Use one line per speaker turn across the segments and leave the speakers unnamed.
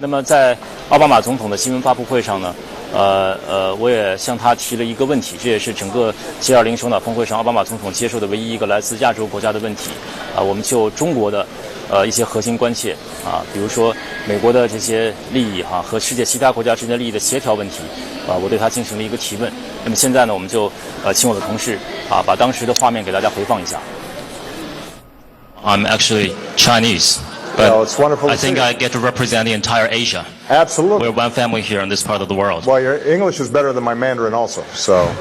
那么在奥巴马总统的新闻发布会上呢，我也向他提了一个问题，这也是整个 G20 首脑峰会上奥巴马总统接受的唯一一个来自亚洲国家的问题。我们就中国的一些核心关切比如说美国的这些利益和世界其他国家之间利益的协调问题我对他进行了一个提问。那么现在呢，我们就请我的同事把当时的画面给大家回放一下。I'm actually Chinese. But
well, it's wonderful.
I think I get to represent the entire Asia.
Absolutely.
We're one family here in this part of the world.
Well, your English is better than my Mandarin also, so.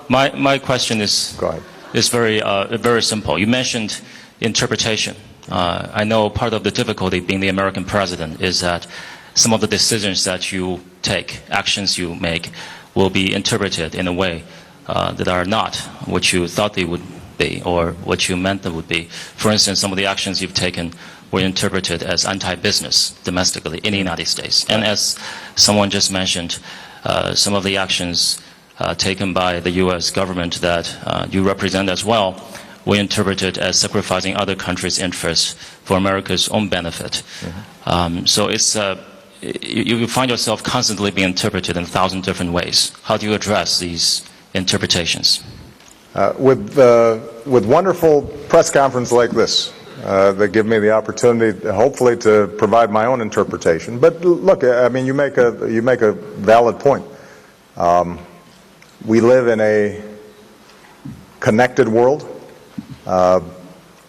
My question is,
Go ahead.
Is very simple. You mentioned interpretation. I know part of the difficulty being the American president is that some of the decisions that you take, actions you make, will be interpreted in a way that are not what you thought they would be or what you meant they would be. For instance, some of the actions you've taken were interpreted as anti-business domestically in the United States. And as someone just mentioned, some of the actions taken by the U.S. government that you represent as well were interpreted as sacrificing other countries' interests for America's own benefit. Mm-hmm. So it's you find yourself constantly being interpreted in 1,000 different ways. How do you address these interpretations?
With wonderful press conference like this, that give me the opportunity, hopefully, to provide my own interpretation. But look, I mean, you make a valid point. We live in a connected world.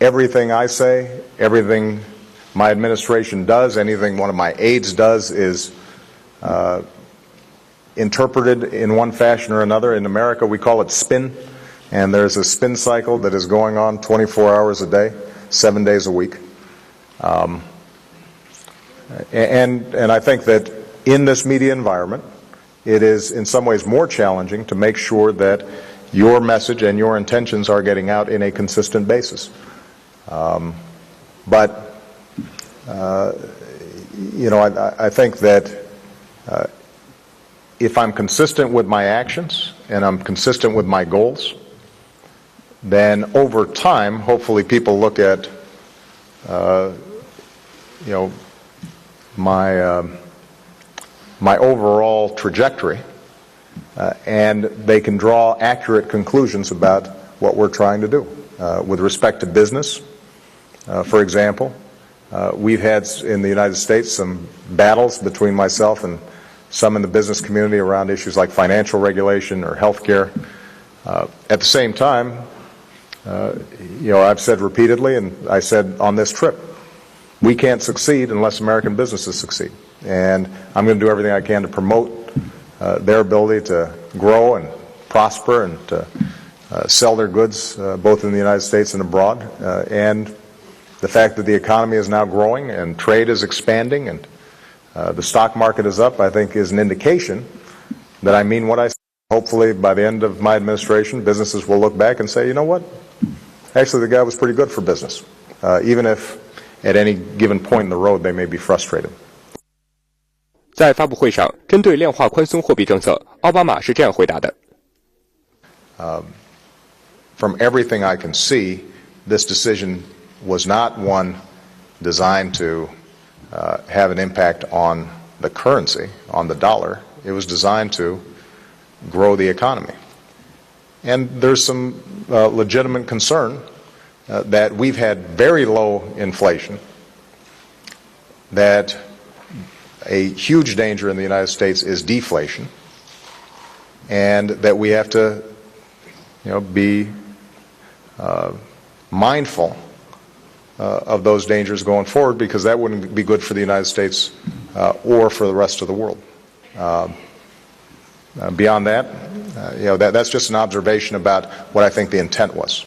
Everything I say, everything my administration does, anything one of my aides does is interpreted in one fashion or another. In America, we call it spin, and there's a spin cycle that is going on 24 hours a day, 7 days a week. And I think that in this media environment, it is in some ways more challenging to make sure that your message and your intentions are getting out in a consistent basis. But you know, I think that if I'm consistent with my actions and I'm consistent with my goals, then over time, hopefully people look at, you know, my overall trajectory, and they can draw accurate conclusions about what we're trying to do. With respect to business, for example, we've had in the United States some battles between myself and some in the business community around issues like financial regulation or health care. At the same time, you know, I've said repeatedly, and I said on this trip, we can't succeed unless American businesses succeed. And I'm going to do everything I can to promote their ability to grow and prosper and to sell their goods both in the United States and abroad. And the fact that the economy is now growing and trade is expanding and the stock market is up, I think, is an indication that I mean what I say. Hopefully, by the end of my administration, businesses will look back and say, you know what? Actually, the guy was pretty good for business, even if at any given point in the road they may be frustrated.
在发布会上，针对量化宽松货币政策，奥巴马是这样回答的。
From everything I can see, this decision was not one designed to have an impact on the currency, on the dollar. It was designed to grow the economy. And there's some legitimate concern that we've had very low inflation, that a huge danger in the United States is deflation, and that we have to, you know, be mindful of those dangers going forward, because that wouldn't be good for the United States or for the rest of the world. Beyond that, you know, that's just an observation about what I think the intent was.